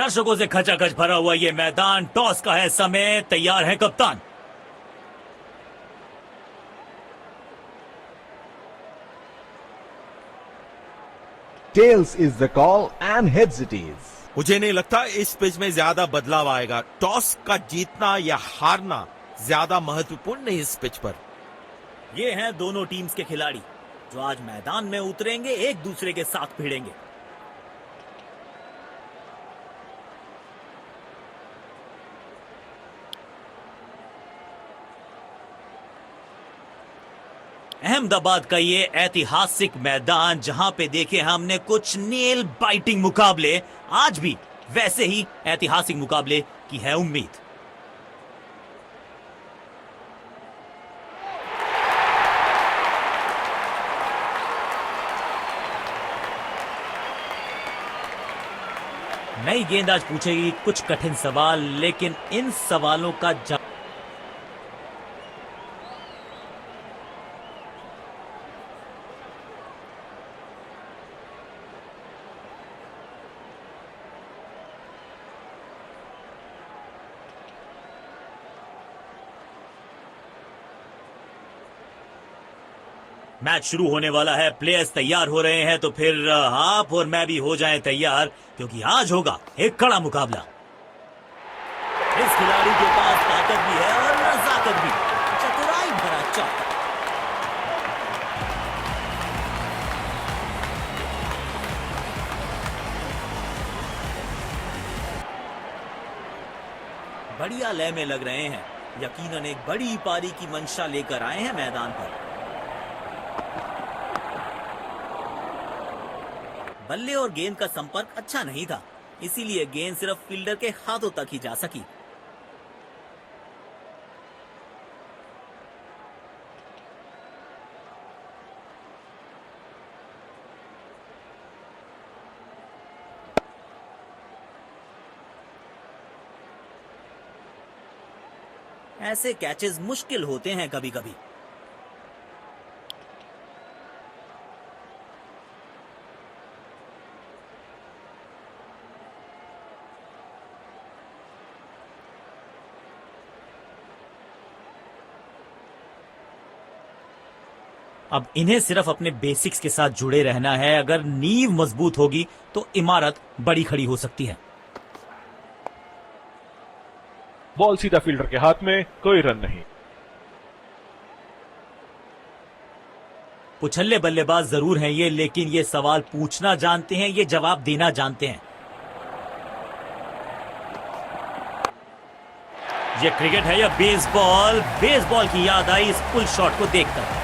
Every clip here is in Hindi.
दर्शकों से खचाखच भरा हुआ ये मैदान, टॉस का है समय, तैयार है कप्तान। Tails is the call and heads it is. मुझे नहीं लगता इस पिच में ज्यादा बदलाव आएगा। टॉस का जीतना या हारना ज्यादा महत्वपूर्ण नहीं इस पिच पर। ये हैं दोनों टीम्स के खिलाड़ी जो आज मैदान में उतरेंगे, एक दूसरे के साथ भिड़ेंगे। अहमदाबाद का ये ऐतिहासिक मैदान, जहां पे देखे हमने कुछ नेल बाइटिंग मुकाबले, आज भी वैसे ही ऐतिहासिक मुकाबले की है उम्मीद। नई गेंद आज पूछेगी कुछ कठिन सवाल, लेकिन इन सवालों का जवाब मैच शुरू होने वाला है। प्लेयर्स तैयार हो रहे हैं, तो फिर आप और मैं भी हो जाएं तैयार, क्योंकि आज होगा एक कड़ा मुकाबला। इस खिलाड़ी के पास ताकत भी है और नजाकत भी, चतुराई भरा चौका। बढ़िया लय में लग रहे हैं, यकीनन एक बड़ी पारी की मंशा लेकर आए हैं मैदान पर। बल्ले और गेंद का संपर्क अच्छा नहीं था, इसीलिए गेंद सिर्फ फील्डर के हाथों तक ही जा सकी। ऐसे कैचेस मुश्किल होते हैं कभी कभी। अब इन्हें सिर्फ अपने बेसिक्स के साथ जुड़े रहना है। अगर नींव मजबूत होगी तो इमारत बड़ी खड़ी हो सकती है। बॉल सीधा फील्डर के हाथ में, कोई रन नहीं। उछल्ले बल्लेबाज जरूर हैं ये, लेकिन ये सवाल पूछना जानते हैं, ये जवाब देना जानते हैं। ये क्रिकेट है या बेसबॉल? बेसबॉल की याद आई इस पुल शॉट को देखकर।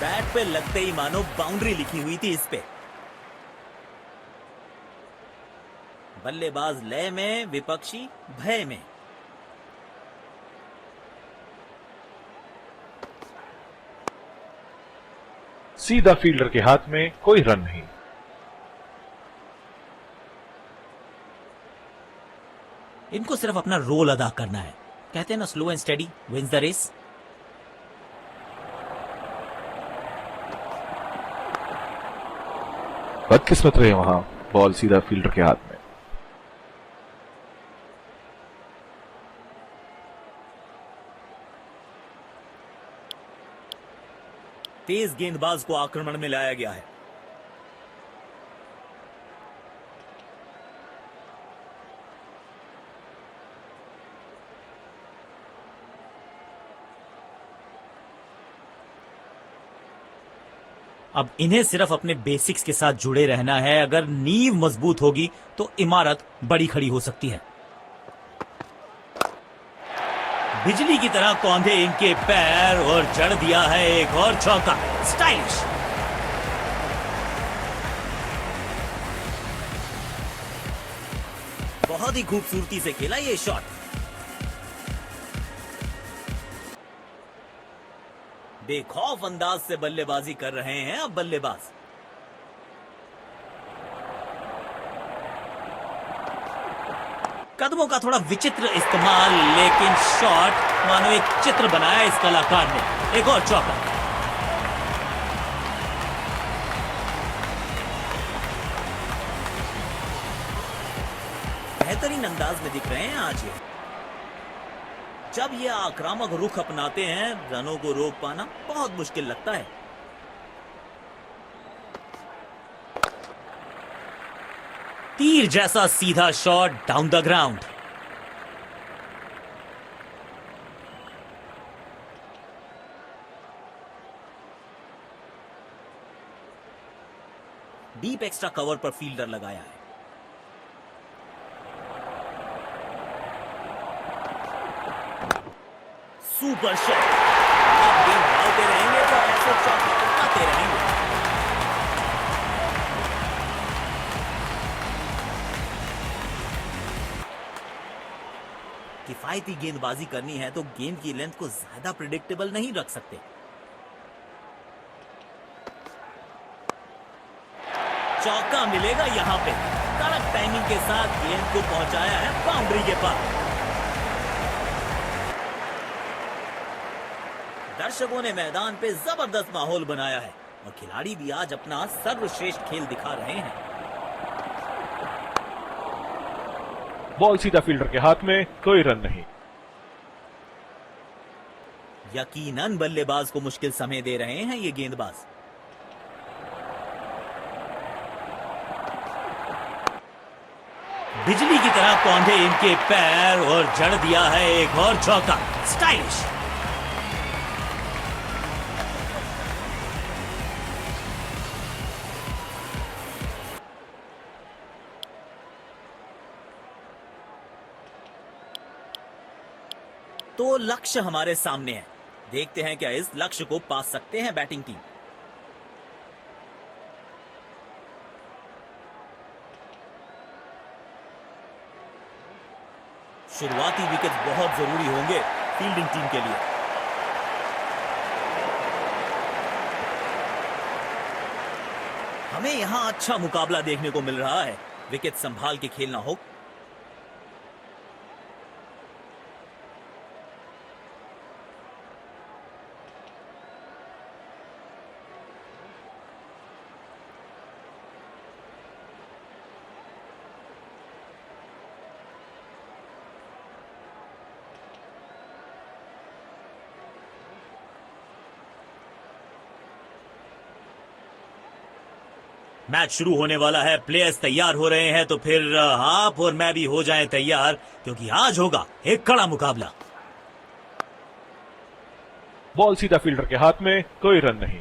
बैट पे लगते ही मानो बाउंड्री लिखी हुई थी इस पे। बल्लेबाज लय में, विपक्षी भय में। सीधा फील्डर के हाथ में, कोई रन नहीं। इनको सिर्फ अपना रोल अदा करना है। कहते हैं ना, slow and steady wins the race. बदकिस्मत रहे वहां, बॉल सीधा फील्डर के हाथ में। तेज गेंदबाज को आक्रमण में लाया गया है। अब इन्हें सिर्फ अपने बेसिक्स के साथ जुड़े रहना है। अगर नींव मजबूत होगी तो इमारत बड़ी खड़ी हो सकती है। बिजली की तरह कौंधे इनके पैर और जड़ दिया है एक और चौका। स्टाइलिश। बहुत ही खूबसूरती से खेला ये शॉट। बेखौफ अंदाज से बल्लेबाजी कर रहे हैं अब बल्लेबाज। कदमों का थोड़ा विचित्र इस्तेमाल, लेकिन शॉट मानो एक चित्र बनाया इस कलाकार ने। एक और चौका। बेहतरीन अंदाज में दिख रहे हैं आज ये। जब ये आक्रामक रुख अपनाते हैं, रनों को रोक पाना बहुत मुश्किल लगता है। तीर जैसा सीधा shot down the ground. Deep extra cover पर फील्डर लगाया है। Super shot. आप गेंद डालते रहेंगे तो ऐसे चौके आते रहेंगे। किफायती गेंदबाजी करनी है तो गेंद की लेंथ को ज्यादा प्रिडिक्टेबल नहीं रख सकते। चौका मिलेगा यहां पे। कड़क टाइमिंग के साथ गेंद को पहुंचाया है बाउंड्री के पास। दर्शकों ने मैदान पे जबरदस्त माहौल बनाया है और खिलाड़ी भी आज अपना सर्वश्रेष्ठ खेल दिखा रहे हैं। बॉल सीधा फील्डर के हाथ में, कोई रन नहीं। यकीनन बल्लेबाज को मुश्किल समय दे रहे हैं ये गेंदबाज। बिजली की तरह कौंधे इनके पैर और जड़ दिया है एक और चौका। स्टाइलिश। तो लक्ष्य हमारे सामने है। देखते हैं क्या इस लक्ष्य को पा सकते हैं बैटिंग टीम। शुरुआती विकेट बहुत जरूरी होंगे फील्डिंग टीम के लिए। हमें यहां अच्छा मुकाबला देखने को मिल रहा है। विकेट संभाल के खेलना हो। मैच शुरू होने वाला है। प्लेयर्स तैयार हो रहे हैं तो फिर आप और मैं भी हो जाएं तैयार, क्योंकि आज होगा एक कड़ा मुकाबला। बॉल सीधा फील्डर के हाथ में, कोई रन नहीं।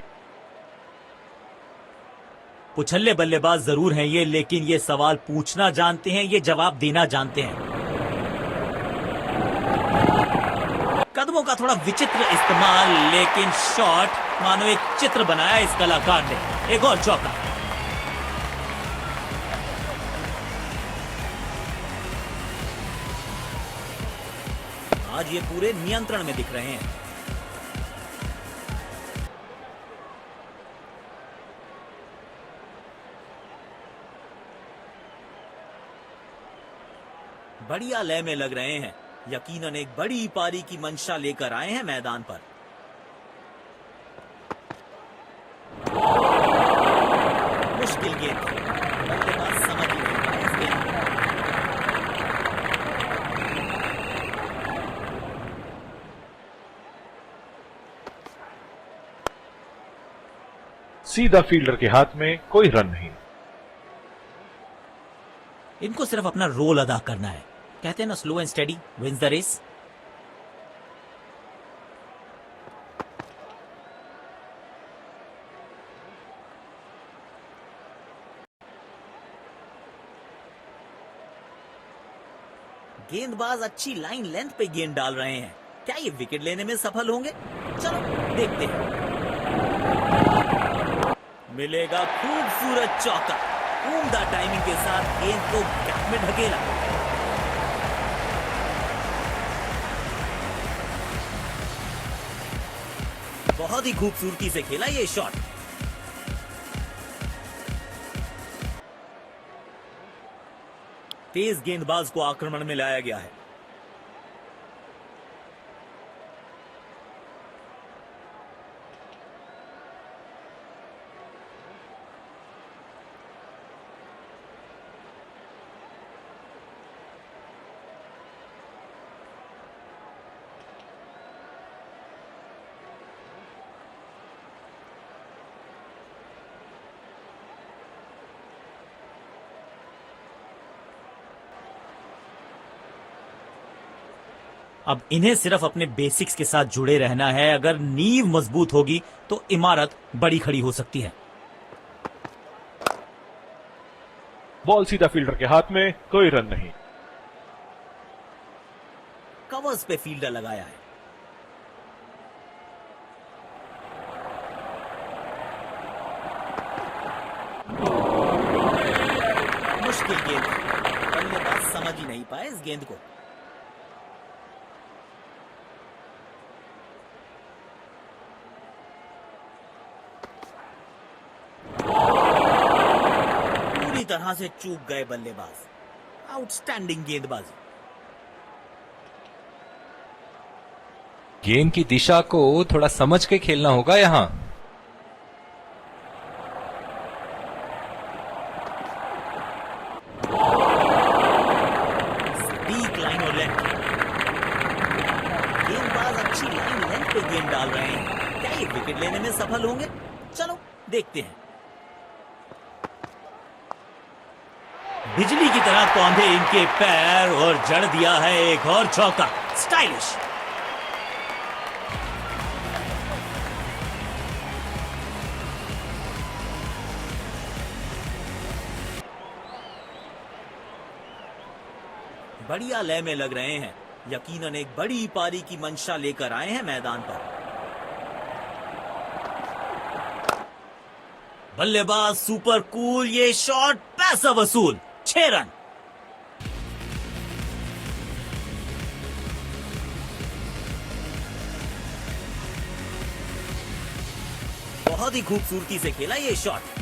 उछल्ले बल्लेबाज जरूर हैं ये, लेकिन ये सवाल पूछना जानते हैं, ये जवाब देना जानते हैं। कदमों का थोड़ा विचित्र इस्तेमाल, लेकिन शॉट मानो एक चित्र बनाया इस कलाकार ने। एक और चौका। आज ये पूरे नियंत्रण में दिख रहे हैं। बढ़िया लय में लग रहे हैं। यकीनन एक बड़ी पारी की मंशा लेकर आए हैं मैदान पर। मुश्किल गेंद, बल्लेबाज समझ ही नहीं पाए इस गेंद को। सीधा फील्डर के हाथ में, कोई रन नहीं। इनको सिर्फ अपना रोल अदा करना है। कहते हैं ना, slow and steady wins the race. गेंदबाज अच्छी लाइन लेंथ पे गेंद डाल रहे हैं। क्या ये विकेट लेने में सफल होंगे? चलो देखते हैं। मिलेगा खूबसूरत चौका। उम्दा टाइमिंग के साथ गेंद को गैप में ढकेला। बहुत ही खूबसूरती से खेला ये शॉट। तेज गेंदबाज को आक्रमण में लाया गया है। अब इन्हें सिर्फ अपने बेसिक्स के साथ जुड़े रहना है। अगर नींव मजबूत होगी तो इमारत बड़ी खड़ी हो सकती है। बॉल सीधा फील्डर के हाथ में, कोई रन नहीं। कवर्स पे फील्डर लगाया है। मुश्किल गेंद, बल्लेबाज समझ ही नहीं पाए इस गेंद को। पूरी तरह से चूक गए बल्लेबाज। आउटस्टैंडिंग गेंदबाजी। गेंद की दिशा को थोड़ा समझ के खेलना होगा यहां। सटीक लाइन और लेंथ। गेंदबाज अच्छी लाइन लेंथ पे गेंद डाल रहे हैं। क्या ये विकेट लेने में सफल होंगे? चलो देखते हैं। बिजली की तरह कौंधे इनके पैर और जड़ दिया है एक और चौका। स्टाइलिश। बढ़िया लय में लग रहे हैं। यकीनन एक बड़ी पारी की मंशा लेकर आए हैं मैदान पर। बल्लेबाज सुपर कूल। ये शॉट पैसा वसूल। 6 रन। बहुत ही खूबसूरती से खेला ये शॉट।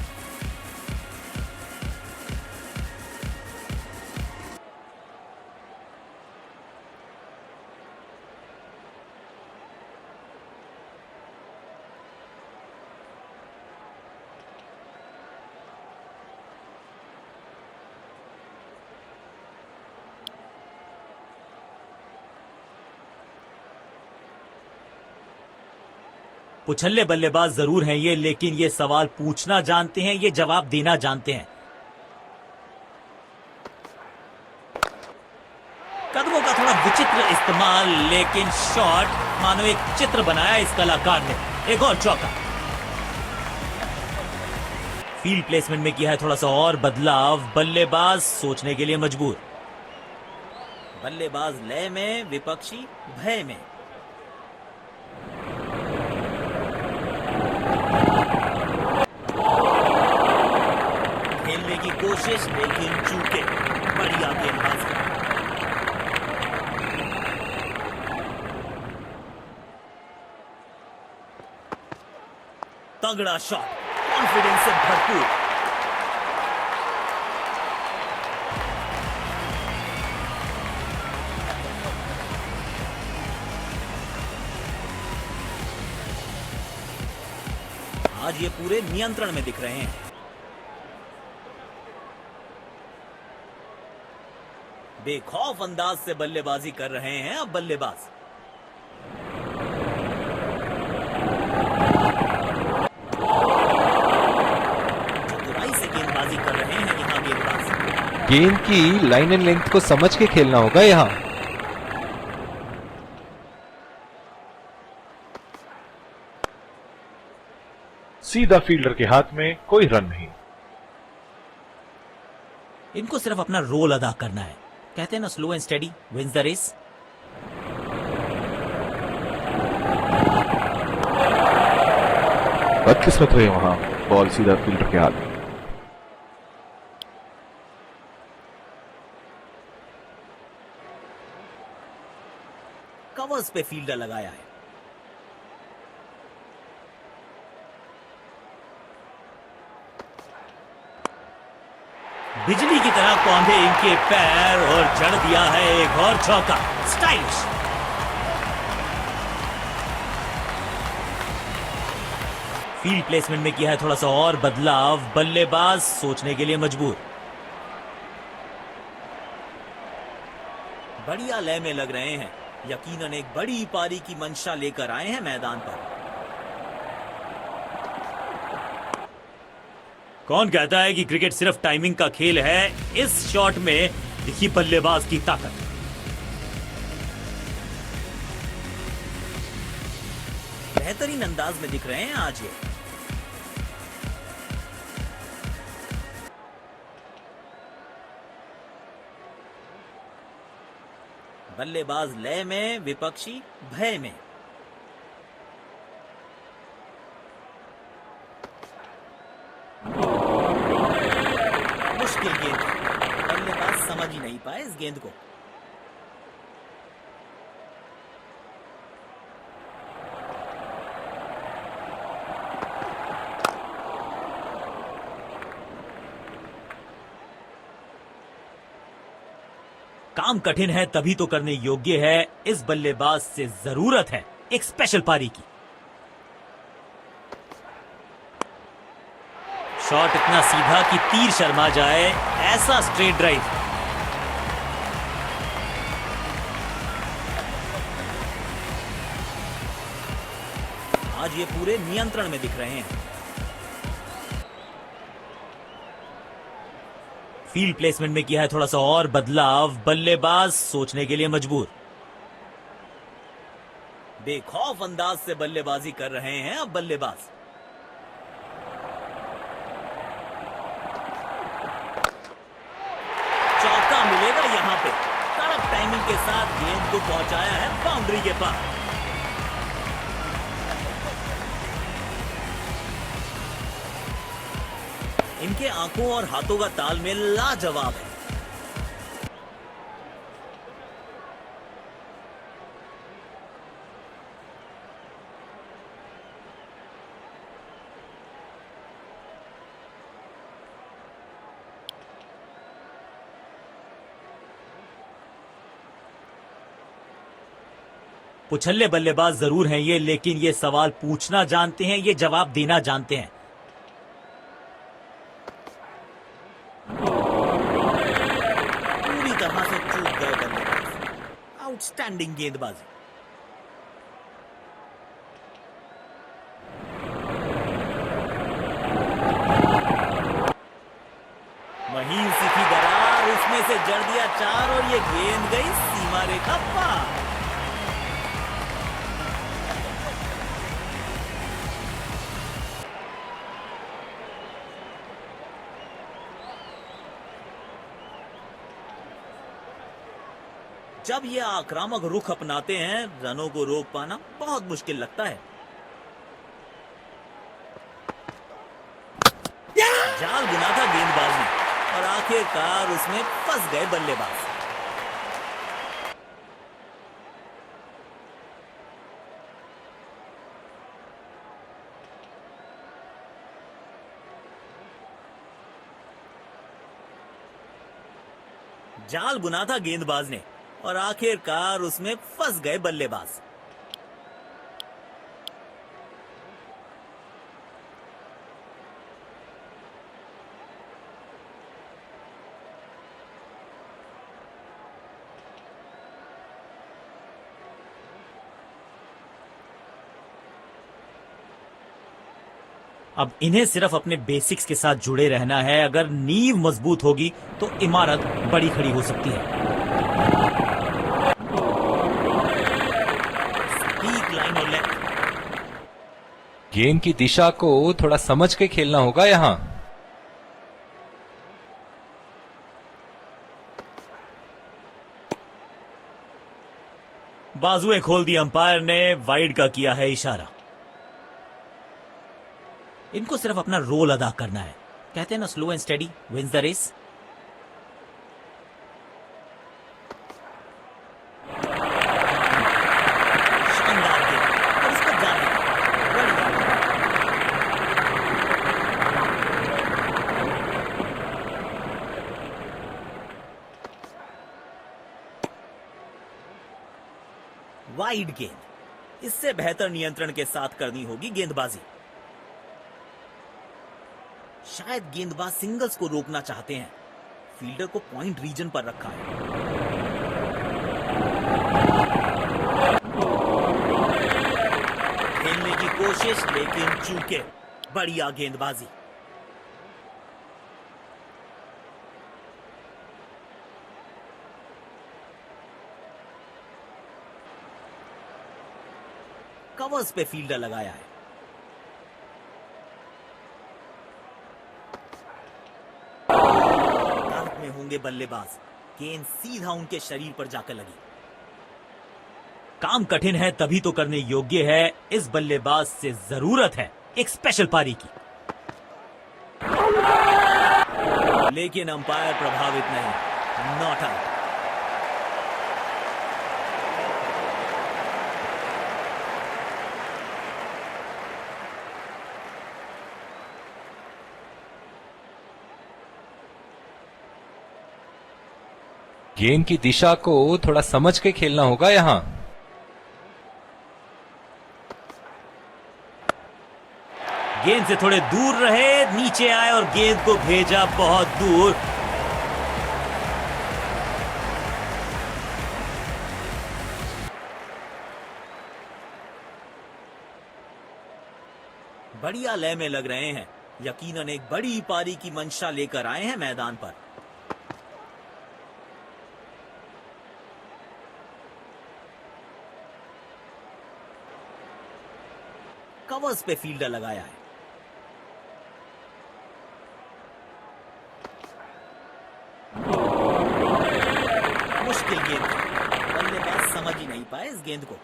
पुछल्ले बल्लेबाज जरूर हैं ये, लेकिन ये सवाल पूछना जानते हैं, ये जवाब देना जानते हैं। कदमों का थोड़ा विचित्र इस्तेमाल, लेकिन शॉट मानो एक चित्र बनाया इस कलाकार ने। एक और चौका। फील्ड प्लेसमेंट में किया है थोड़ा सा और बदलाव। बल्लेबाज सोचने के लिए मजबूर। बल्लेबाज लय में, विपक्षी भय में। खेलने की कोशिश लेकिन चूके। बढ़िया गेंदबाजी। तगड़ा शॉट, कॉन्फिडेंस से भरपूर। आज ये पूरे नियंत्रण में दिख रहे हैं। बेखौफ अंदाज से बल्लेबाजी कर रहे हैं अब बल्लेबाज। चतुराई से गेंदबाजी कर रहे हैं यहां गेंदबाज। गेंद की लाइन एंड लेंथ को समझ के खेलना होगा यहां। सीधा फील्डर के हाथ में, कोई रन नहीं। इनको सिर्फ अपना रोल अदा करना है। कहते हैं ना, slow and steady wins the race. बदकिस्मत रहे वहां, बॉल सीधा फील्डर के हाथ में। कवर्स पे फील्डर लगाया है। बिजली की तरह कौंधे इनके पैर और जड़ दिया है एक और चौका। स्टाइलिश। फील्ड प्लेसमेंट में किया है थोड़ा सा और बदलाव। बल्लेबाज सोचने के लिए मजबूर। बढ़िया लय में लग रहे हैं। यकीनन एक बड़ी पारी की मंशा लेकर आए हैं मैदान पर। कौन कहता है कि क्रिकेट सिर्फ टाइमिंग का खेल है? इस शॉट में दिखी बल्लेबाज की ताकत। बेहतरीन अंदाज में दिख रहे हैं आज ये। बल्लेबाज लय में, विपक्षी भय में। मुश्किल गेंद, बल्लेबाज समझ ही नहीं पाए इस गेंद को। काम कठिन है तभी तो करने योग्य है। इस बल्लेबाज से जरूरत है एक स्पेशल पारी की। शॉट इतना सीधा कि तीर शर्मा जाए, ऐसा स्ट्रेट ड्राइव। आज ये पूरे नियंत्रण में दिख रहे हैं। फील्ड प्लेसमेंट में किया है थोड़ा सा और बदलाव, बल्लेबाज सोचने के लिए मजबूर। बेखौफ अंदाज से बल्लेबाजी कर रहे हैं अब बल्लेबाज। चौका मिलेगा यहां पे। कड़क टाइमिंग के साथ गेंद को पहुंचाया है बाउंड्री के पास। इनके आंखों और हाथों का तालमेल लाजवाब है। पुछल्ले बल्लेबाज जरूर हैं ये, लेकिन ये सवाल पूछना जानते हैं, ये जवाब देना जानते हैं। तरह से चूक गए बल्लेबाज। आउटस्टैंडिंग गेंदबाजी। महीन सी थी दरार, उसमें से जड़ दिया 4 और ये गेंद गई सीमा रेखा पार। जब ये आक्रामक रुख अपनाते हैं, रनों को रोक पाना बहुत मुश्किल लगता है। जाल बुना था गेंदबाज ने और आखिरकार उसमें फंस गए बल्लेबाज। जाल बुना था गेंदबाज ने और आखिरकार उसमें फंस गए बल्लेबाज। अब इन्हें सिर्फ अपने बेसिक्स के साथ जुड़े रहना है। अगर नींव मजबूत होगी तो इमारत बड़ी खड़ी हो सकती है। सटीक लाइन और लेफ्ट। गेंद की दिशा को थोड़ा समझ के खेलना होगा यहां। बाजुएं खोल दी अंपायर ने, वाइड का किया है इशारा। इनको सिर्फ अपना रोल अदा करना है। कहते हैं ना, slow and steady wins the race. शानदार गेंद और इसको जाने बढ़िया। वाइड गेंद, इससे बेहतर नियंत्रण के साथ करनी होगी गेंदबाजी। शायद गेंदबाज सिंगल्स को रोकना चाहते हैं। फील्डर को पॉइंट रीजन पर रखा है। खेलने की कोशिश लेकिन चूके। बढ़िया गेंदबाजी। कवर्स पे फील्डर लगाया है। ताक में होंगे बल्लेबाज, गेंद सीधा उनके शरीर पर जाकर लगी। काम कठिन है तभी तो करने योग्य है। इस बल्लेबाज से जरूरत है एक स्पेशल पारी की, लेकिन अंपायर प्रभावित नहीं, नॉट आउट। गेंद की दिशा को थोड़ा समझ के खेलना होगा यहां। गेंद से थोड़े दूर रहे, नीचे आए और गेंद को भेजा बहुत दूर। बढ़िया लय में लग रहे हैं, यकीनन एक बड़ी पारी की मंशा लेकर आए हैं मैदान पर। कवर्स पे फील्डर लगाया है। मुश्किल गेंद, बल्लेबाज समझ ही नहीं पाए इस गेंद को।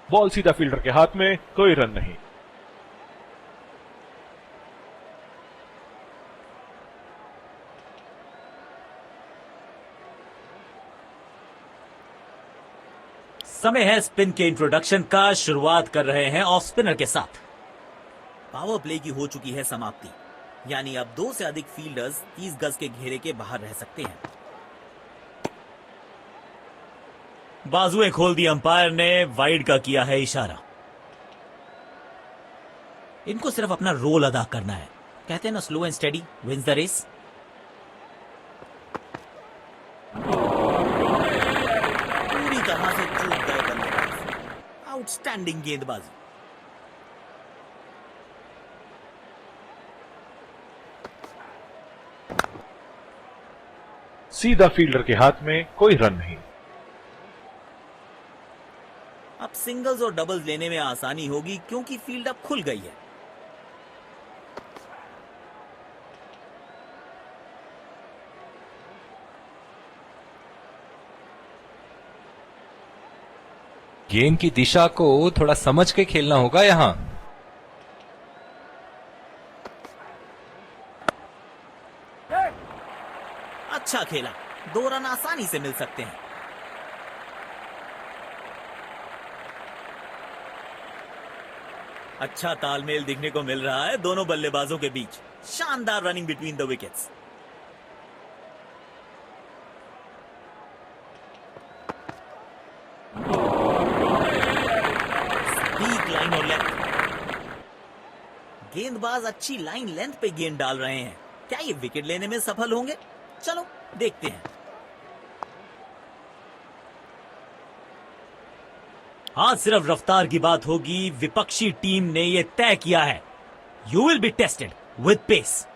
बॉल सीधा फील्डर के हाथ में, कोई रन नहीं। समय है स्पिन के इंट्रोडक्शन का। शुरुआत कर रहे हैं ऑफ स्पिनर के साथ। पावर प्ले की हो चुकी है समाप्ति, यानी अब 2 से अधिक फील्डर्स 30 गज के घेरे के बाहर रह सकते हैं। बाजुएं खोल दी अंपायर ने, वाइड का किया है इशारा। इनको सिर्फ अपना रोल अदा करना है। कहते हैं ना, slow and steady wins the race. पूरी तरह से चूक गए बल्लेबाज। आउटस्टैंडिंग गेंदबाजी। सीधा फील्डर के हाथ में, कोई रन नहीं। अब सिंगल्स और डबल्स लेने में आसानी होगी क्योंकि फील्ड अब खुल गई है। गेंद की दिशा को थोड़ा समझ के खेलना होगा यहां। अच्छा खेला, 2 रन आसानी से मिल सकते हैं। अच्छा तालमेल दिखने को मिल रहा है दोनों बल्लेबाजों के बीच। शानदार running between the wickets. Speed, line और लेंथ। गेंदबाज अच्छी लाइन लेंथ पे गेंद डाल रहे हैं। क्या ये विकेट लेने में सफल होंगे? चलो देखते हैं। आज सिर्फ रफ्तार की बात होगी। विपक्षी टीम ने यह तय किया है, you will be tested with pace.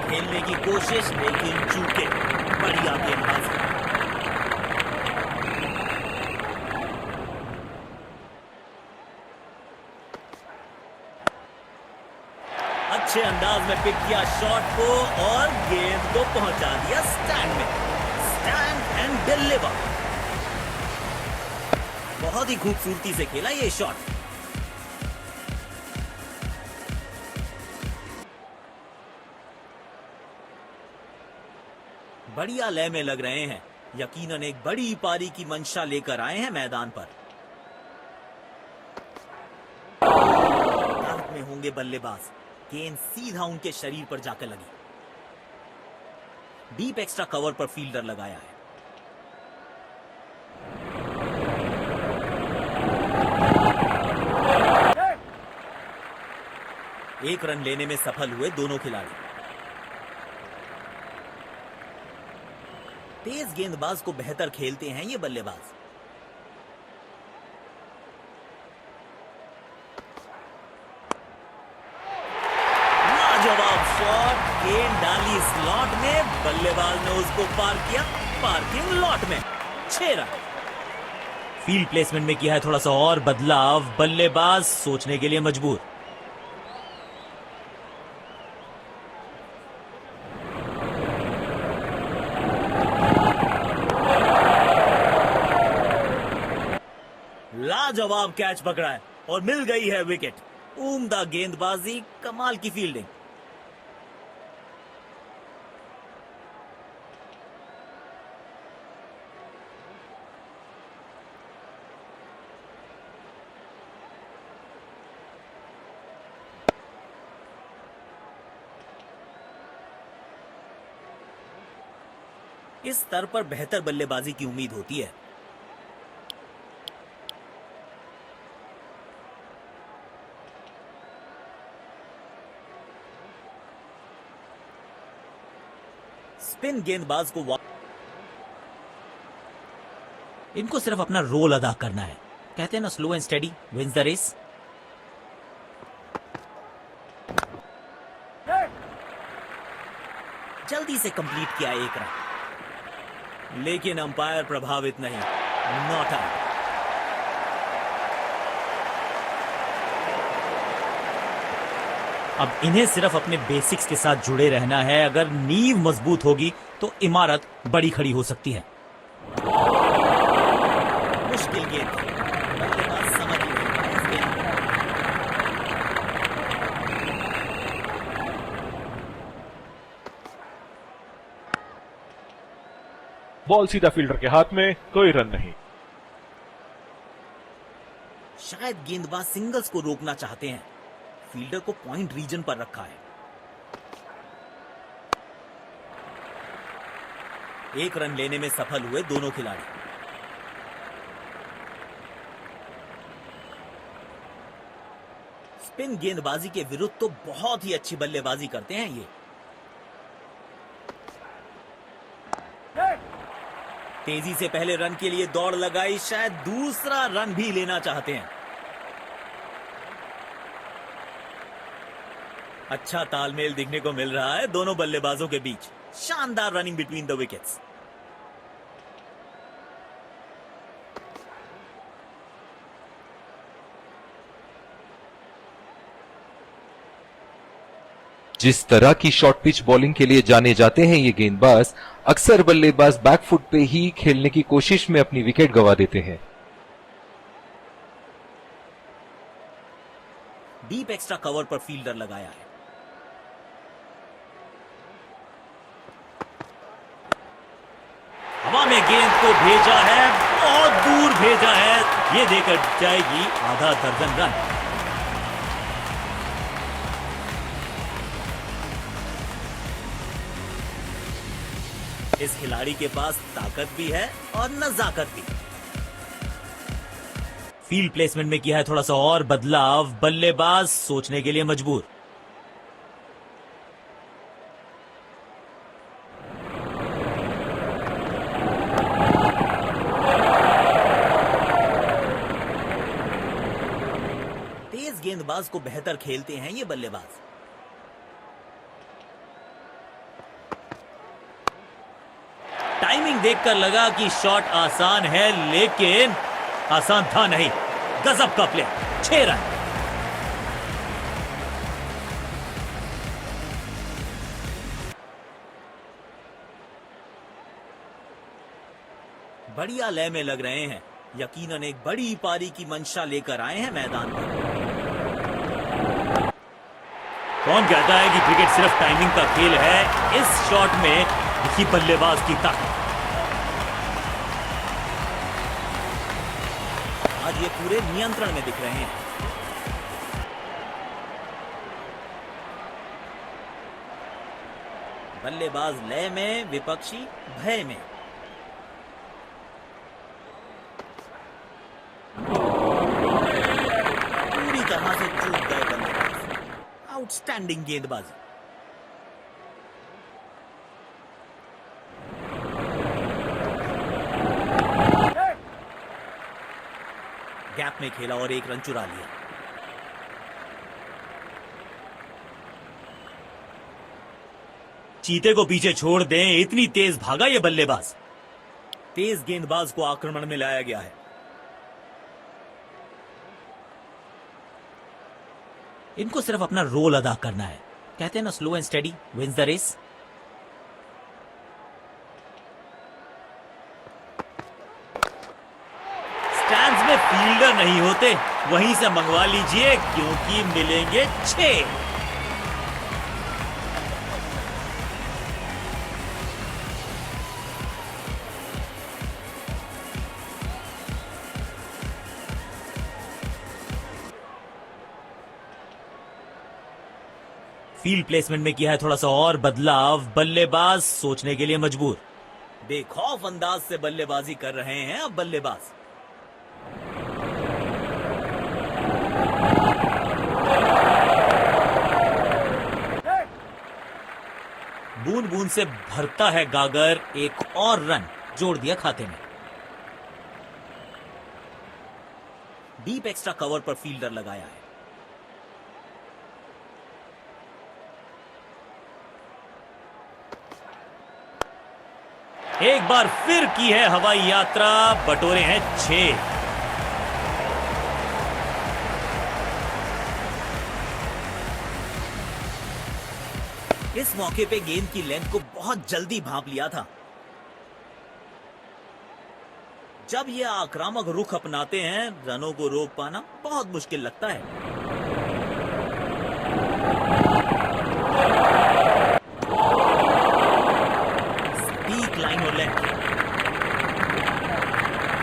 खेलने की कोशिश लेकिन चूके। बढ़िया गेंदबाजी। अच्छे अंदाज में पिक किया शॉट को और गेंद को पहुंचा दिया स्टैंड में। Stand and deliver. बहुत ही खूबसूरती से खेला ये शॉट। बढ़िया लय में लग रहे हैं, यकीनन एक बड़ी पारी की मंशा लेकर आए हैं मैदान पर। ताक में होंगे बल्लेबाज, गेंद सीधा उनके शरीर पर जाकर लगी। डीप एक्स्ट्रा कवर पर फील्डर लगाया है। एक रन लेने में सफल हुए दोनों खिलाड़ी। तेज गेंदबाज को बेहतर खेलते हैं ये बल्लेबाज। को पार किया पार्किंग लॉट में। 6 रन। फील्ड प्लेसमेंट में किया है थोड़ा सा और बदलाव, बल्लेबाज सोचने के लिए मजबूर। लाजवाब कैच पकड़ा है और मिल गई है विकेट। उम्दा गेंदबाजी, कमाल की फील्डिंग। इस स्तर पर बेहतर बल्लेबाजी की उम्मीद होती है। स्पिन गेंदबाज को इनको सिर्फ अपना रोल अदा करना है। कहते हैं ना, slow and steady wins the race. जल्दी से कंप्लीट किया 1 रन, लेकिन अंपायर प्रभावित नहीं। Not out. अब इन्हें सिर्फ अपने बेसिक्स के साथ जुड़े रहना है। अगर नींव मजबूत होगी तो इमारत बड़ी खड़ी हो सकती है। मुश्किल गेंद, बल्लेबाज समझ नहीं पाया इस गेंद को। बॉल सीधा फील्डर के हाथ में, कोई रन नहीं। शायद गेंदबाज सिंगल्स को रोकना चाहते हैं। फील्डर को पॉइंट रीजन पर रखा है। 1 रन लेने में सफल हुए दोनों खिलाड़ी। स्पिन गेंदबाजी के विरुद्ध तो बहुत ही अच्छी बल्लेबाजी करते हैं ये। तेजी से पहले रन के लिए दौड़ लगाई, शायद दूसरा रन भी लेना चाहते हैं। अच्छा तालमेल दिखने को मिल रहा है दोनों बल्लेबाजों के बीच। शानदार रनिंग बिटवीन द विकेट्स। जिस तरह की शॉर्ट पिच बॉलिंग के लिए जाने जाते हैं ये गेंदबाज, अक्सर बल्लेबाज बैकफुट पे ही खेलने की कोशिश में अपनी विकेट गंवा देते हैं। डीप एक्स्ट्रा कवर पर फील्डर लगाया है। हवा में गेंद को भेजा है, बहुत दूर भेजा है। ये देकर जाएगी आधा दर्जन रन। इस खिलाड़ी के पास ताकत भी है और नजाकत भी। फील्ड प्लेसमेंट में किया है थोड़ा सा और बदलाव, बल्लेबाज सोचने के लिए मजबूर। तेज गेंदबाज को बेहतर खेलते हैं ये बल्लेबाज। टाइमिंग देखकर लगा कि शॉट आसान है, लेकिन आसान था नहीं। गजब का प्ले। 6 रन। बढ़िया लय में लग रहे हैं। यकीनन एक बड़ी पारी की मंशा लेकर आए हैं मैदान पर। कौन कहता है कि क्रिकेट सिर्फ टाइमिंग का खेल है? इस शॉट में दिखी बल्लेबाज की ताकत। आज ये पूरे नियंत्रण में दिख रहे हैं। बल्लेबाज लय में, विपक्षी भय में। पूरी तरह से चूक गए बल्लेबाज। आउटस्टैंडिंग गेंदबाजी। गैप में खेला और 1 रन चुरा लिया। चीते को पीछे छोड़ दें, इतनी तेज भागा ये बल्लेबाज। तेज गेंदबाज को आक्रमण में लाया गया है। इनको सिर्फ अपना रोल अदा करना है। कहते हैं ना, slow and steady wins the race. Stands में फील्डर नहीं होते, वहीं से मंगवा लीजिए क्योंकि मिलेंगे 6। फील्ड प्लेसमेंट में किया है थोड़ा सा और बदलाव। बल्लेबाज सोचने के लिए मजबूर। बेखौफ अंदाज से बल्लेबाजी कर रहे हैं अब बल्लेबाज। बूंद बूंद से भरता है गागर, एक और रन जोड़ दिया खाते में। डीप एक्स्ट्रा कवर पर फील्डर लगाया है। एक बार फिर की है हवाई यात्रा, बटोरे हैं 6। इस मौके पे गेंद की लेंथ को बहुत जल्दी भांप लिया था। जब ये आक्रामक रुख अपनाते हैं, रनों को रोक पाना बहुत मुश्किल लगता है।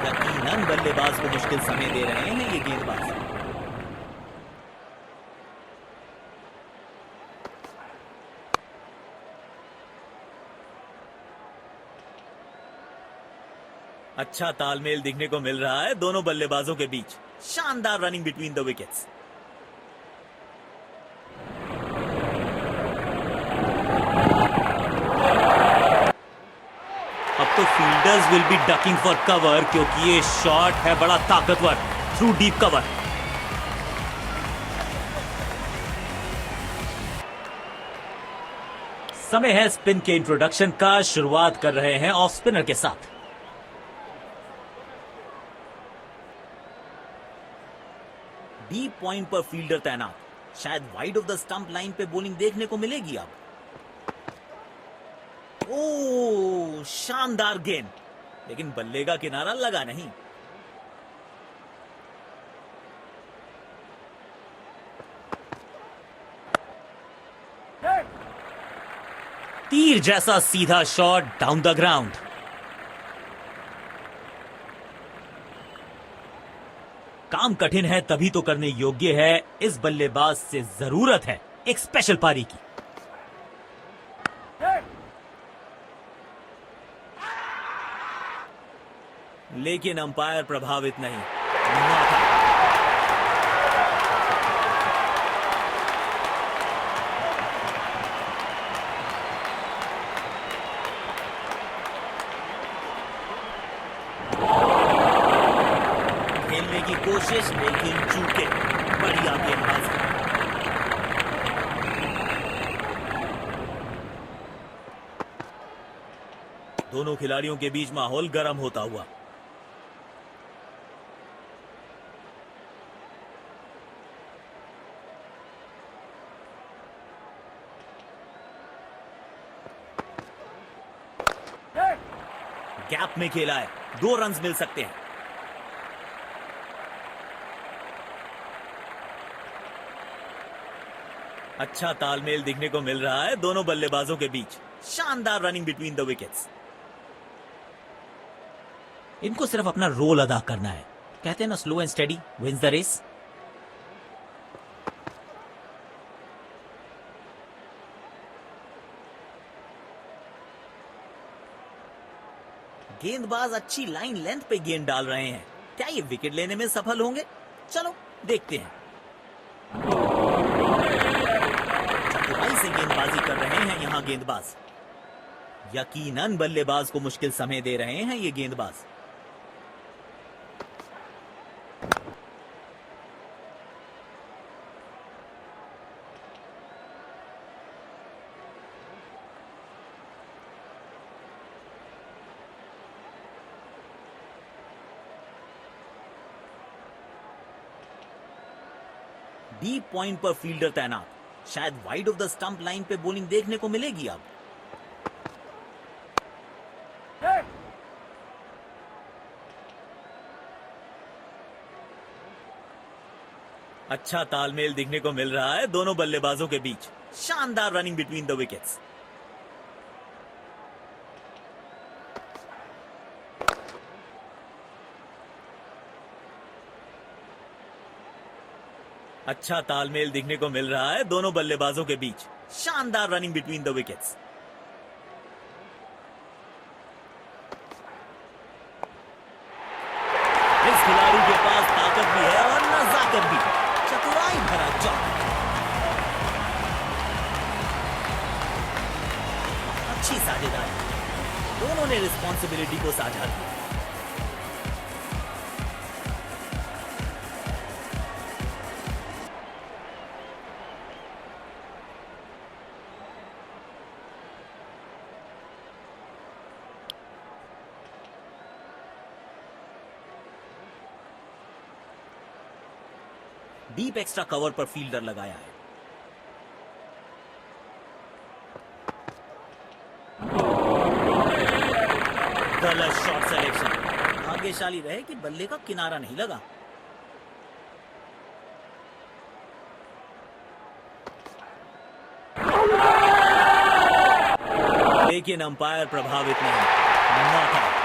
यकीनन बल्लेबाज को मुश्किल समय दे रहे हैं ये गेंदबाज। अच्छा तालमेल दिखने को मिल रहा है दोनों बल्लेबाजों के बीच। शानदार रनिंग बिटवीन द विकेट्स। अब तो fielders will be ducking for cover क्योंकि ये शॉट है बड़ा ताकतवर थ्रू डीप कवर। समय है स्पिन के इंट्रोडक्शन का। शुरुआत कर रहे हैं ऑफ स्पिनर के साथ। डीप पॉइंट पर फील्डर तैनात। शायद wide of the stump line पे बॉलिंग देखने को मिलेगी अब। ओ शानदार गेंद, लेकिन बल्ले का किनारा लगा नहीं। तीर जैसा सीधा शॉट डाउन द ग्राउंड। काम कठिन है तभी तो करने योग्य है। इस बल्लेबाज से जरूरत है एक स्पेशल पारी की। लेकिन अंपायर प्रभावित नहीं हुआ था। खेलने की कोशिश लेकिन चूके। बढ़िया गेंदबाजी। दोनों खिलाड़ियों के बीच माहौल गर्म होता हुआ। गैप में खेला है, 2 रन मिल सकते हैं। अच्छा तालमेल दिखने को मिल रहा है दोनों बल्लेबाजों के बीच। शानदार रनिंग बिटवीन द विकेट्स। इनको सिर्फ अपना रोल अदा करना है। कहते हैं ना, slow and steady wins the race. गेंदबाज अच्छी लाइन लेंथ पे गेंद डाल रहे हैं। क्या ये विकेट लेने में सफल होंगे? चलो देखते हैं। चतुराई से गेंदबाजी कर रहे हैं यहां गेंदबाज। यकीनन बल्लेबाज को मुश्किल समय दे रहे हैं ये गेंदबाज। डीप पॉइंट पर फील्डर तैनात, शायद wide of the stump line पे बॉलिंग देखने को मिलेगी अब। अच्छा तालमेल दिखने को मिल रहा है दोनों बल्लेबाजों के बीच। शानदार रनिंग बिटवीन द विकेट्स। अच्छा तालमेल दिखने को मिल रहा है दोनों बल्लेबाजों के बीच। शानदार रनिंग बिटवीन द विकेट्स। इस खिलाड़ी के पास ताकत भी है और नजाकत भी। चतुराई भरा चौक। अच्छी साझेदारी, दोनों ने रिस्पॉन्सिबिलिटी को साझा किया। डीप एक्स्ट्रा कवर पर फील्डर लगाया है। गलत शॉट सिलेक्शन। भाग्यशाली रहे कि बल्ले का किनारा नहीं लगा। लेकिन अंपायर प्रभावित नहीं। Not out.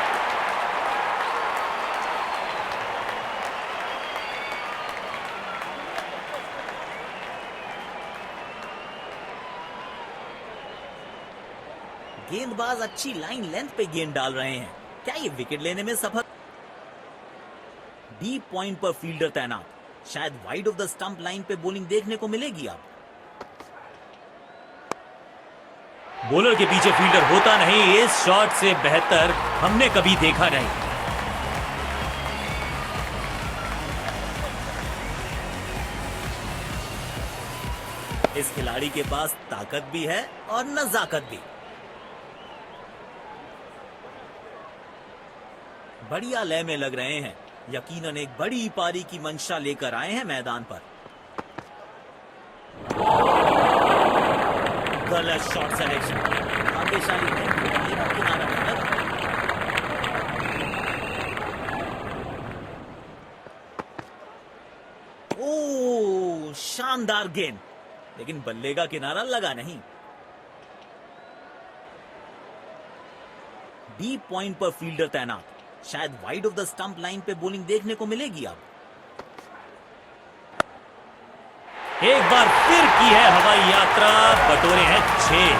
गेंदबाज अच्छी लाइन लेंथ पे गेंद डाल रहे हैं। क्या ये विकेट लेने में सफल? डीप पॉइंट पर फील्डर तैनात, शायद wide of the stump line पे बॉलिंग देखने को मिलेगी अब। बॉलर के पीछे फील्डर होता नहीं, इस शॉट से बेहतर हमने कभी देखा नहीं। इस खिलाड़ी के पास ताकत भी है और नजाकत भी। बढ़िया लय में लग रहे हैं। यकीनन एक बड़ी पारी की मंशा लेकर आए हैं मैदान पर। गलत शॉट सिलेक्शन। भाग्यशाली है कि बल्ले का किनारा नहीं लगा। ओह, शानदार गेंद, लेकिन बल्ले का किनारा लगा नहीं। डीप पॉइंट पर फील्डर तैनात, शायद wide of the stump line पे बॉलिंग देखने को मिलेगी अब। एक बार फिर की है हवाई यात्रा, बटोरे हैं 6।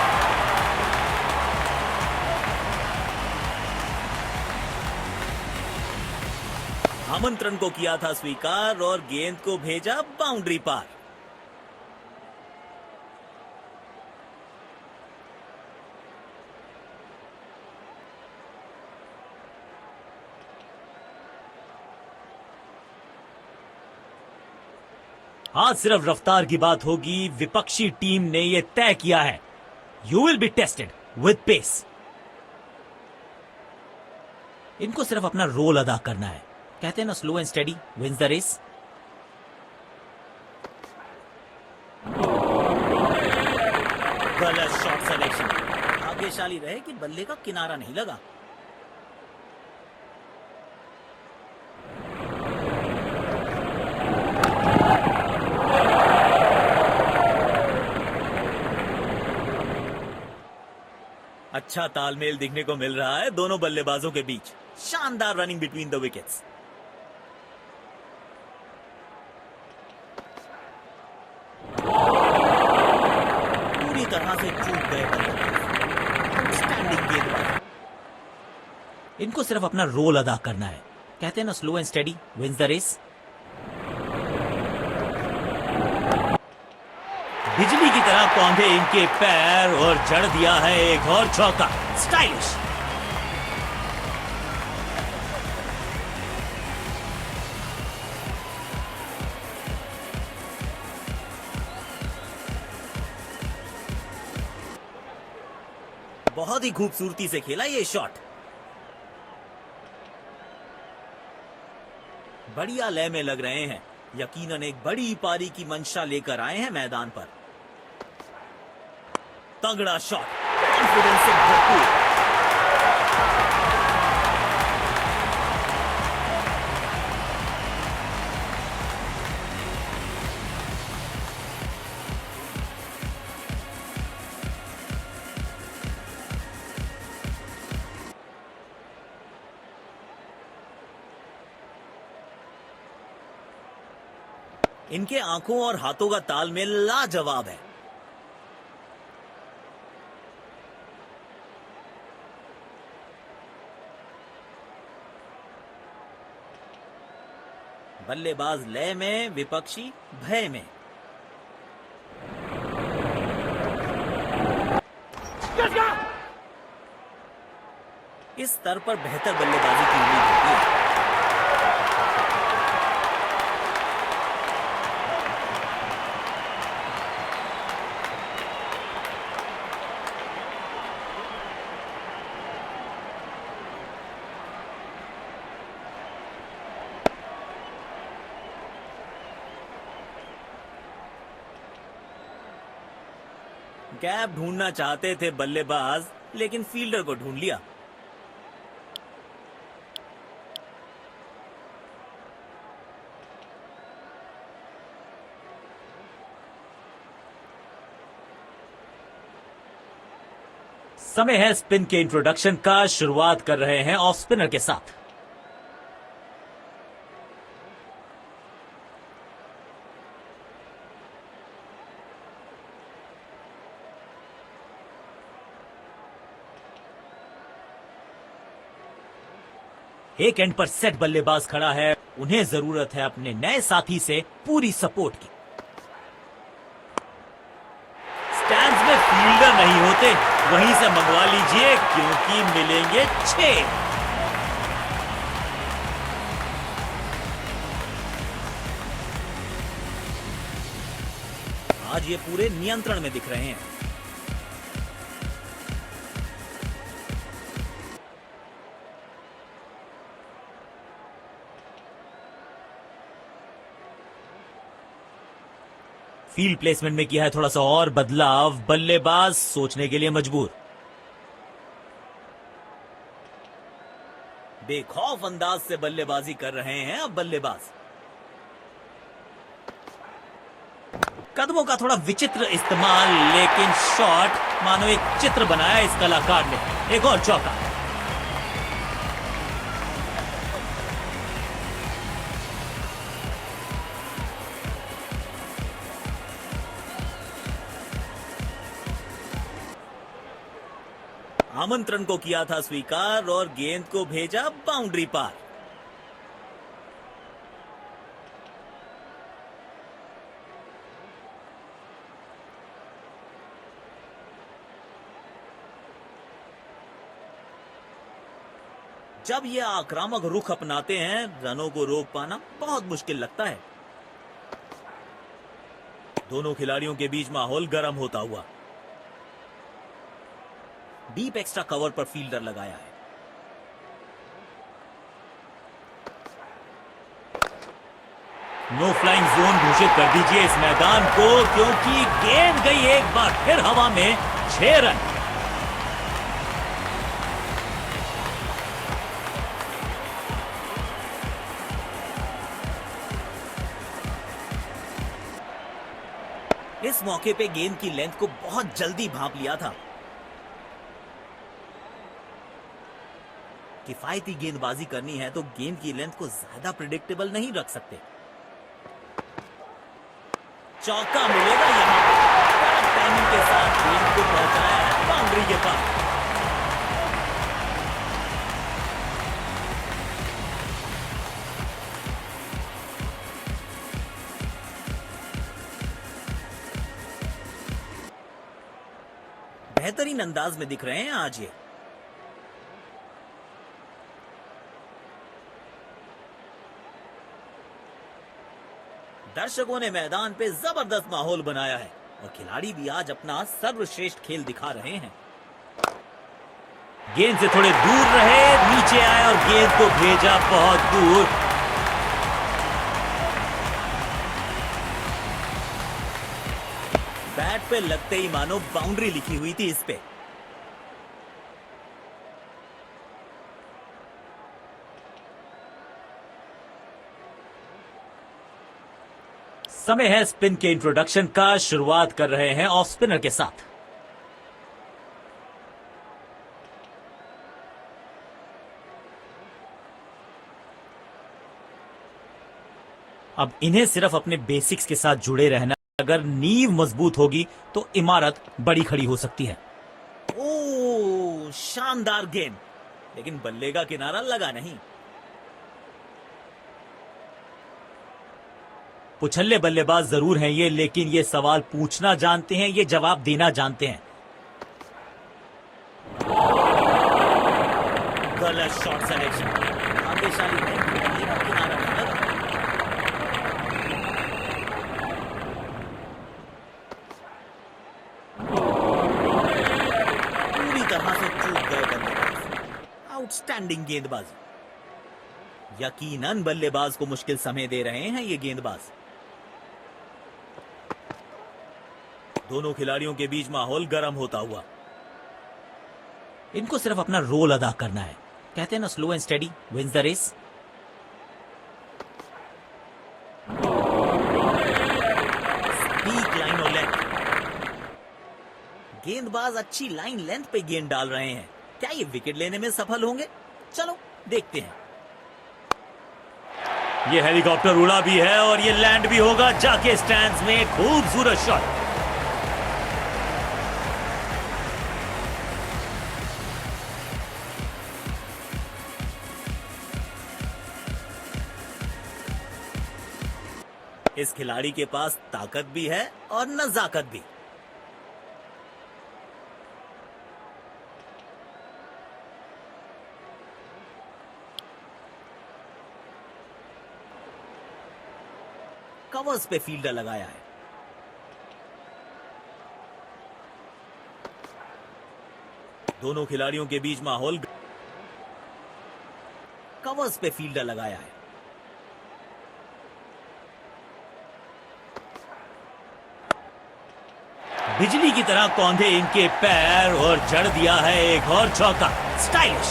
आमंत्रण को किया था स्वीकार और गेंद को भेजा बाउंड्री पार। आज सिर्फ रफ्तार की बात होगी। विपक्षी टीम ने यह तय किया है, you will be tested with pace. इनको सिर्फ अपना रोल अदा करना है। कहते हैं ना, slow and steady wins the race. गलत शॉट सिलेक्शन। भाग्यशाली रहे कि बल्ले का किनारा नहीं लगा। अच्छा तालमेल दिखने को मिल रहा है दोनों बल्लेबाजों के बीच। शानदार रनिंग बिटवीन द विकेट्स। पूरी तरह से चूक गए बल्लेबाज। स्टैंडिंग गेंदबाज। इनको सिर्फ अपना रोल अदा करना है। कहते हैं ना, slow and steady wins the race. बिजली की तरह कौंधे इनके पैर और जड़ दिया है एक और चौका। स्टाइलिश। बहुत ही खूबसूरती से खेला ये शॉट। बढ़िया लय में लग रहे हैं। यकीनन एक बड़ी पारी की मंशा लेकर आए हैं मैदान पर। तगड़ा शॉट, कॉन्फिडेंस से भरपूर। इनके आंखों और हाथों का तालमेल लाजवाब है। बल्लेबाज लय में, विपक्षी भय में। इस स्तर पर बेहतर बल्लेबाजी की उम्मीद होती है। गैप ढूंढना चाहते थे बल्लेबाज, लेकिन फील्डर को ढूंढ लिया। समय है स्पिन के इंट्रोडक्शन का। शुरुआत कर रहे हैं ऑफ स्पिनर के साथ। एक एंड पर सेट बल्लेबाज खड़ा है। उन्हें जरूरत है अपने नए साथी से पूरी सपोर्ट की। स्टैंड्स में फील्डर नहीं होते, वहीं से मंगवा लीजिए क्योंकि मिलेंगे 6। आज ये पूरे नियंत्रण में दिख रहे हैं। फील्ड प्लेसमेंट में किया है थोड़ा सा और बदलाव। बल्लेबाज सोचने के लिए मजबूर। बेखौफ अंदाज से बल्लेबाजी कर रहे हैं अब बल्लेबाज। कदमों का थोड़ा विचित्र इस्तेमाल, लेकिन शॉट मानो एक चित्र बनाया इस कलाकार ने। एक और चौका। आमंत्रण को किया था स्वीकार और गेंद को भेजा बाउंड्री पार। जब ये आक्रामक रुख अपनाते हैं, रनों को रोक पाना बहुत मुश्किल लगता है। दोनों खिलाड़ियों के बीच माहौल गर्म होता हुआ। डीप एक्स्ट्रा कवर पर फील्डर लगाया है। नो फ्लाइंग जोन घोषित कर दीजिए इस मैदान को, क्योंकि गेंद गई एक बार फिर हवा में। 6 रन। इस मौके पे गेंद की लेंथ को बहुत जल्दी भांप लिया था। किफायती गेंदबाजी करनी है तो गेंद की लेंथ को ज्यादा प्रिडिक्टेबल नहीं रख सकते। चौका मिलेगा यहां पर। टाइमिंग के साथ गेंद को पहुंचाया है बाउंड्री के पास। बेहतरीन अंदाज में दिख रहे हैं आज ये। दर्शकों ने मैदान पे जबरदस्त माहौल बनाया है और खिलाड़ी भी आज अपना सर्वश्रेष्ठ खेल दिखा रहे हैं। गेंद से थोड़े दूर रहे, नीचे आए और गेंद को भेजा बहुत दूर। पे लगते ही मानो बाउंड्री लिखी हुई थी इस पे। समय है स्पिन के इंट्रोडक्शन का। शुरुआत कर रहे हैं ऑफ स्पिनर के साथ। अब इन्हें सिर्फ अपने बेसिक्स के साथ जुड़े रहना। अगर नींव मजबूत होगी तो इमारत बड़ी खड़ी हो सकती है। ओ, शानदार गेंद, लेकिन बल्ले का किनारा लगा नहीं। पुछल्ले बल्लेबाज जरूर हैं ये, लेकिन ये सवाल पूछना जानते हैं, ये जवाब देना जानते हैं। गलत शॉट सिलेक्शन। भाग्यशाली है, बल्ले का किनारा नहीं लगा। पूरी तरह से चूक गए बल्लेबाज। आउटस्टैंडिंग गेंदबाजी। यकीनन बल्लेबाज को मुश्किल समय दे रहे हैं ये गेंदबाज। दोनों खिलाड़ियों के बीच माहौल गर्म होता हुआ। इनको सिर्फ अपना रोल अदा करना है। कहते हैं ना, slow and steady wins the race. Speak line और लेंथ। गेंदबाज अच्छी लाइन लेंथ पे गेंद डाल रहे हैं। क्या ये विकेट लेने में सफल होंगे? चलो देखते हैं। ये हेलीकॉप्टर उड़ा भी है और ये लैंड भी होगा जाके स्टैंड्स में। खूबसूरत शॉट। इस खिलाड़ी के पास ताकत भी है और नजाकत भी। कवर्स पे फील्डर लगाया है। दोनों खिलाड़ियों के बीच माहौल। कवर्स पे फील्डर लगाया है। बिजली की तरह कौंधे इनके पैर और जड़ दिया है एक और चौका। स्टाइलिश।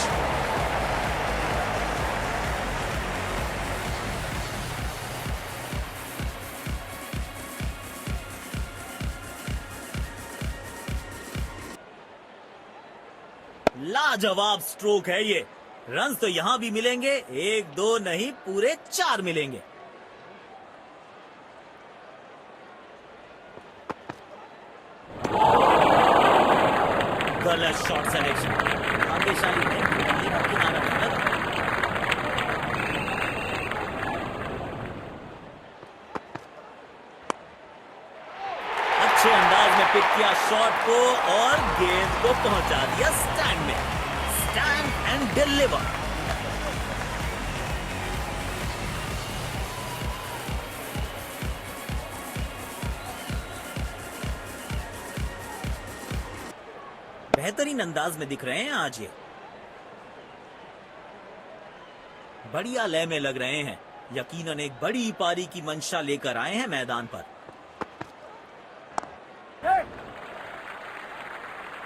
लाजवाब स्ट्रोक है ये। रन्स तो यहां भी मिलेंगे, एक दो नहीं पूरे 4 मिलेंगे। गलत शॉट सिलेक्शन। भाग्यशाली है, बल्ले का किनारा नहीं लगा। अच्छे अंदाज में पिक किया शॉट को और गेंद को पहुंचा दिया स्टैंड में। Stand and deliver. बेहतरीन अंदाज में दिख रहे हैं आज ये। बढ़िया लय में लग रहे हैं। यकीनन एक बड़ी पारी की मंशा लेकर आए हैं मैदान पर।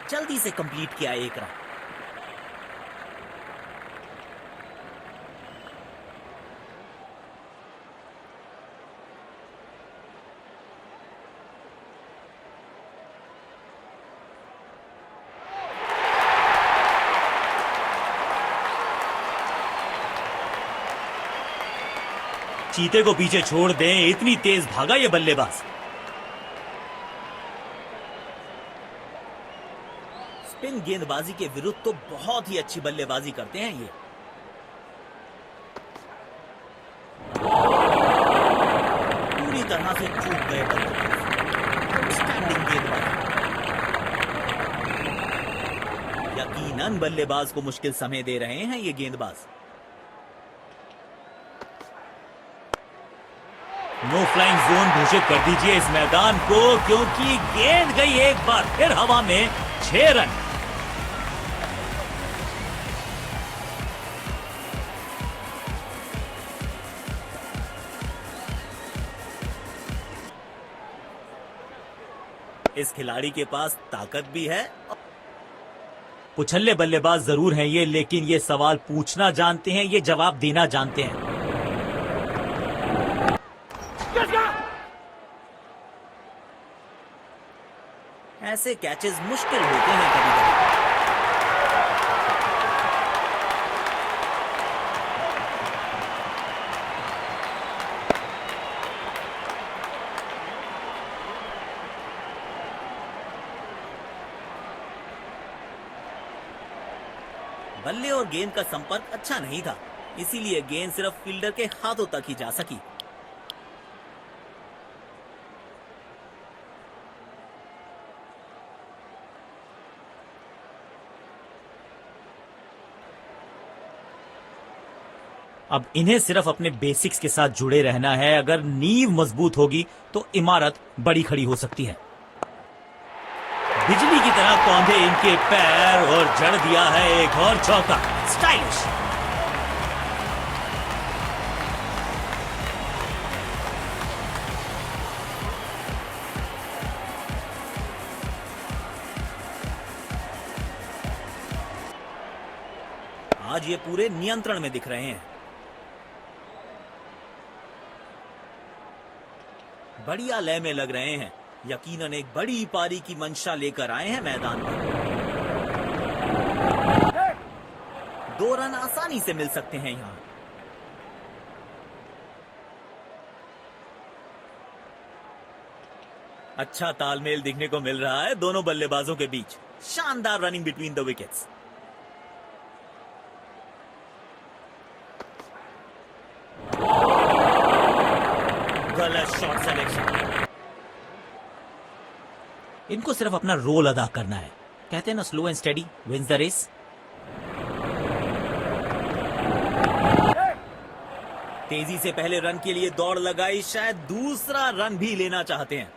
जल्दी से कंप्लीट किया एक रन। चीते को पीछे छोड़ दें, इतनी तेज भागा ये बल्लेबाज। स्पिन गेंदबाजी के विरुद्ध तो बहुत ही अच्छी बल्लेबाजी करते हैं ये। पूरी तरह से चूक गए बल्लेबाज। स्टैंडिंग गेंदबाजी। यकीनन बल्लेबाज को मुश्किल समय दे रहे हैं ये गेंदबाज। नो फ्लाइंग जोन घोषित कर दीजिए इस मैदान को, क्योंकि गेंद गई एक बार फिर हवा में। 6 रन। इस खिलाड़ी के पास ताकत भी है। उछल्ले बल्लेबाज जरूर हैं ये, लेकिन ये सवाल पूछना जानते हैं, ये जवाब देना जानते हैं। ऐसे कैचेस मुश्किल होते हैं कभी कभी। बल्ले और गेंद का संपर्क अच्छा नहीं था, इसीलिए गेंद सिर्फ फील्डर के हाथों तक ही जा सकी। अब इन्हें सिर्फ अपने बेसिक्स के साथ जुड़े रहना है। अगर नींव मजबूत होगी तो इमारत बड़ी खड़ी हो सकती है। बिजली की तरह कौंधे इनके पैर और जड़ दिया है एक और चौका। स्टाइलिश। आज ये पूरे नियंत्रण में दिख रहे हैं। बढ़िया लय में लग रहे हैं। यकीनन एक बड़ी पारी की मंशा लेकर आए हैं मैदान पर। 2 रन आसानी से मिल सकते हैं यहां। अच्छा तालमेल दिखने को मिल रहा है दोनों बल्लेबाजों के बीच। शानदार रनिंग बिटवीन द विकेट्स। गलत शॉट सिलेक्शन। इनको सिर्फ अपना रोल अदा करना है। कहते हैं ना, slow and steady wins the race. तेजी से पहले रन के लिए दौड़ लगाई, शायद दूसरा रन भी लेना चाहते हैं।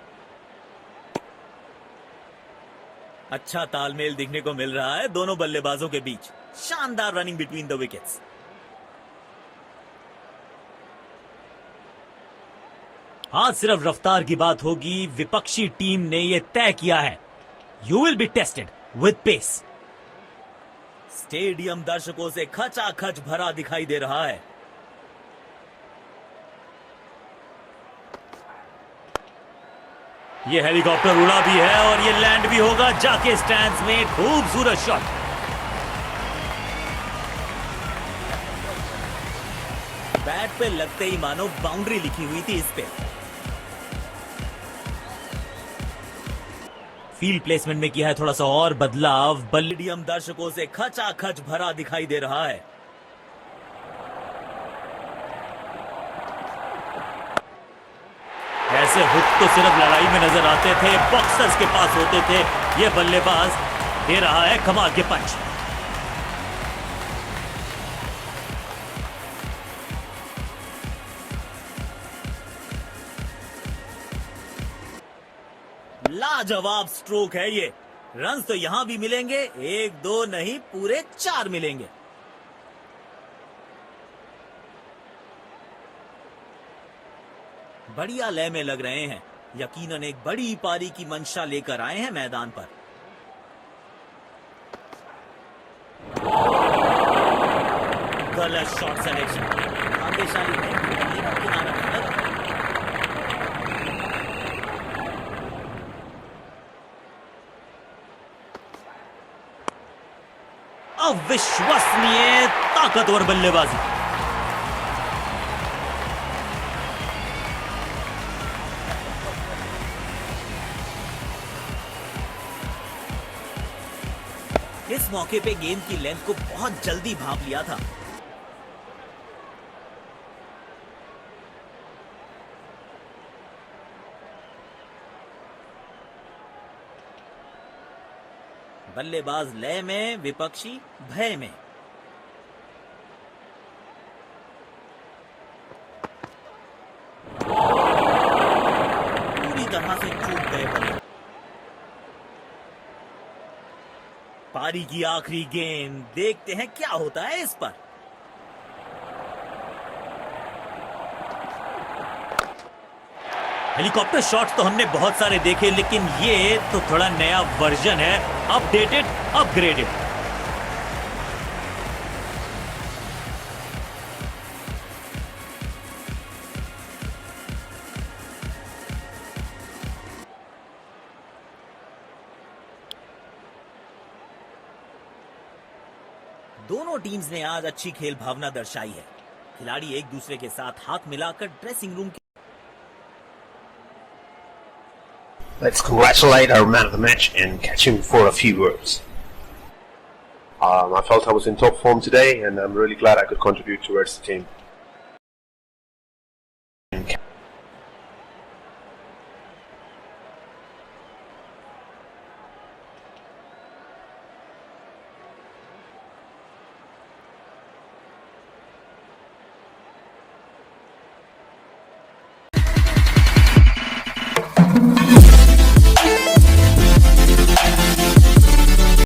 अच्छा तालमेल दिखने को मिल रहा है दोनों बल्लेबाजों के बीच। शानदार रनिंग बिटवीन द विकेट्स। आज सिर्फ रफ्तार की बात होगी। विपक्षी टीम ने यह तय किया है, you will be tested with pace. Stadium दर्शकों से खचाखच भरा दिखाई दे रहा है। यह हेलीकॉप्टर उड़ा भी है और यह लैंड भी होगा जाके स्टैंड्स में। खूबसूरत शॉट। बैट पे लगते ही मानो बाउंड्री लिखी हुई थी इस पे। फील्ड प्लेसमेंट में किया है थोड़ा सा और बदलाव। बल्लेडियम दर्शकों से खचाखच भरा दिखाई दे रहा है। ऐसे हुक तो सिर्फ लड़ाई में नजर आते थे, बॉक्सर्स के पास होते थे। ये बल्लेबाज दे रहा है कमाल के पंच। लाजवाब स्ट्रोक है ये। रन्स तो यहां भी मिलेंगे, 1-2 नहीं पूरे 4 मिलेंगे। बढ़िया लय में लग रहे हैं। यकीनन एक बड़ी पारी की मंशा लेकर आए हैं मैदान पर। गलत शॉट सिलेक्शन। भाग्यशाली है, किनारा लगा। अविश्वसनीय ताकतवर बल्लेबाजी। इस मौके पे गेंद की लेंथ को बहुत जल्दी भांप लिया था। बल्लेबाज लय में, विपक्षी भय में। पूरी तरह से चूक गए बल्ले। पारी की आखिरी गेंद, देखते हैं क्या होता है इस पर। हेलीकॉप्टर शॉट्स तो हमने बहुत सारे देखे, लेकिन ये तो थोड़ा नया वर्जन है, अपडेटेड, अपग्रेडेड। दोनों टीम्स ने आज अच्छी खेल भावना दर्शाई है। खिलाड़ी एक दूसरे के साथ हाथ मिलाकर dressing room Let's congratulate our man of the match and catch him for a few words. I felt I was in top form today, and I'm really glad I could contribute towards the team.